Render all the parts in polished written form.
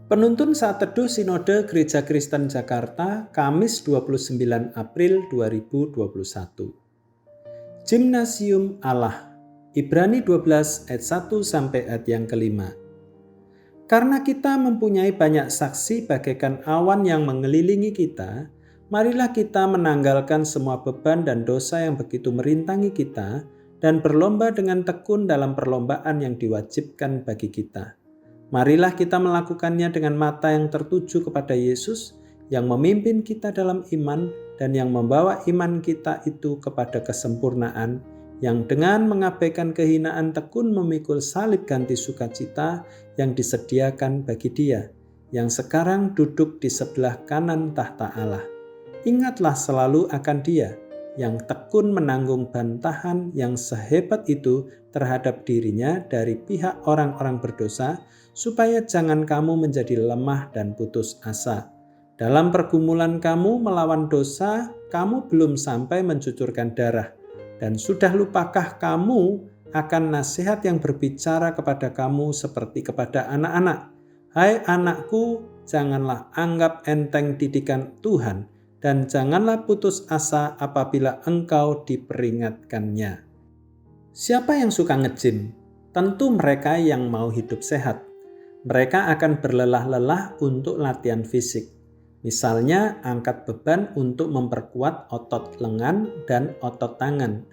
Penuntun Saat Teduh Sinode Gereja Kristen Jakarta, Kamis 29 April 2021. Gimnasium Allah, Ibrani 12 ayat 1 sampai ayat yang kelima. Karena kita mempunyai banyak saksi bagaikan awan yang mengelilingi kita, marilah kita menanggalkan semua beban dan dosa yang begitu merintangi kita dan berlomba dengan tekun dalam perlombaan yang diwajibkan bagi kita. Marilah kita melakukannya dengan mata yang tertuju kepada Yesus yang memimpin kita dalam iman dan yang membawa iman kita itu kepada kesempurnaan, yang dengan mengabaikan kehinaan tekun memikul salib ganti sukacita yang disediakan bagi Dia, yang sekarang duduk di sebelah kanan tahta Allah. Ingatlah selalu akan Dia, yang tekun menanggung bantahan yang sehebat itu terhadap dirinya dari pihak orang-orang berdosa, supaya jangan kamu menjadi lemah dan putus asa. Dalam pergumulan kamu melawan dosa, kamu belum sampai mencucurkan darah. Dan sudah lupakah kamu akan nasihat yang berbicara kepada kamu seperti kepada anak-anak? Hai anakku, janganlah anggap enteng didikan Tuhan, dan janganlah putus asa apabila engkau diperingatkannya. Siapa yang suka nge-gym? Tentu mereka yang mau hidup sehat. Mereka akan berlelah-lelah untuk latihan fisik. Misalnya angkat beban untuk memperkuat otot lengan dan otot tangan.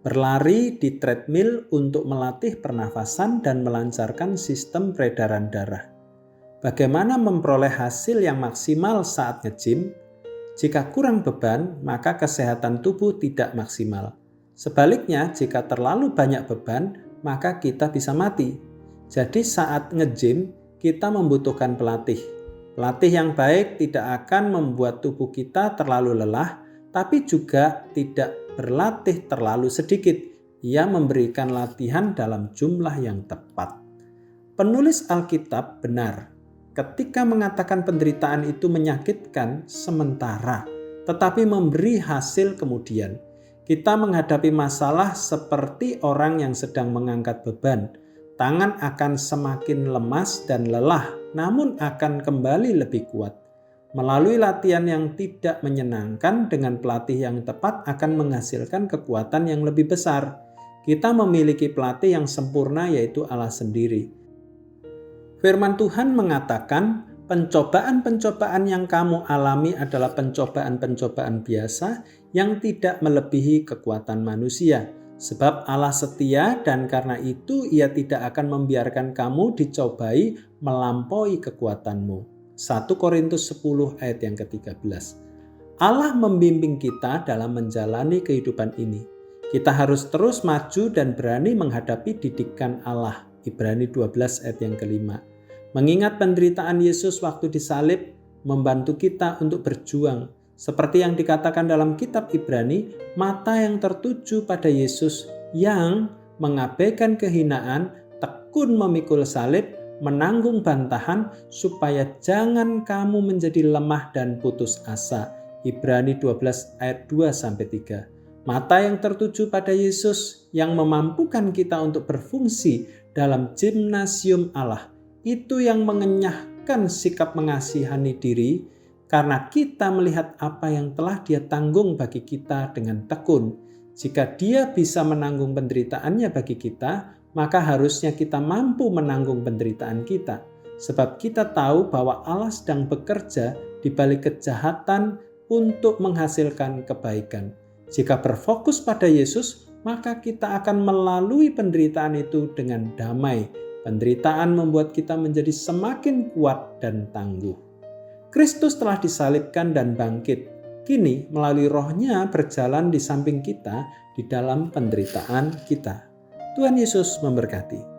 Berlari di treadmill untuk melatih pernafasan dan melancarkan sistem peredaran darah. Bagaimana memperoleh hasil yang maksimal saat nge-gym? Jika kurang beban, maka kesehatan tubuh tidak maksimal. Sebaliknya, jika terlalu banyak beban, maka kita bisa mati. Jadi saat nge-gym, kita membutuhkan pelatih. Pelatih yang baik tidak akan membuat tubuh kita terlalu lelah, tapi juga tidak berlatih terlalu sedikit. Ia memberikan latihan dalam jumlah yang tepat. Penulis Alkitab benar ketika mengatakan penderitaan itu menyakitkan sementara, tetapi memberi hasil kemudian. Kita menghadapi masalah seperti orang yang sedang mengangkat beban. Tangan akan semakin lemas dan lelah, namun akan kembali lebih kuat. Melalui latihan yang tidak menyenangkan dengan pelatih yang tepat akan menghasilkan kekuatan yang lebih besar. Kita memiliki pelatih yang sempurna, yaitu Allah sendiri. Firman Tuhan mengatakan, pencobaan-pencobaan yang kamu alami adalah pencobaan-pencobaan biasa yang tidak melebihi kekuatan manusia. Sebab Allah setia dan karena itu Ia tidak akan membiarkan kamu dicobai melampaui kekuatanmu. 1 Korintus 10 ayat yang ke-13. Allah membimbing kita dalam menjalani kehidupan ini. Kita harus terus maju dan berani menghadapi didikan Allah. Ibrani 12 ayat yang kelima. Mengingat penderitaan Yesus waktu disalib membantu kita untuk berjuang. Seperti yang dikatakan dalam kitab Ibrani, mata yang tertuju pada Yesus yang mengabaikan kehinaan, tekun memikul salib, menanggung bantahan, supaya jangan kamu menjadi lemah dan putus asa. Ibrani 12 ayat 2-3. Mata yang tertuju pada Yesus yang memampukan kita untuk berfungsi dalam gimnasium Allah, itu yang mengenyahkan sikap mengasihani diri, karena kita melihat apa yang telah Dia tanggung bagi kita dengan tekun. Jika Dia bisa menanggung penderitaannya bagi kita, maka harusnya kita mampu menanggung penderitaan kita. Sebab kita tahu bahwa Allah sedang bekerja di balik kejahatan untuk menghasilkan kebaikan. Jika berfokus pada Yesus, maka kita akan melalui penderitaan itu dengan damai. Penderitaan membuat kita menjadi semakin kuat dan tangguh. Kristus telah disalibkan dan bangkit. Kini melalui Roh-Nya berjalan di samping kita di dalam penderitaan kita. Tuhan Yesus memberkati.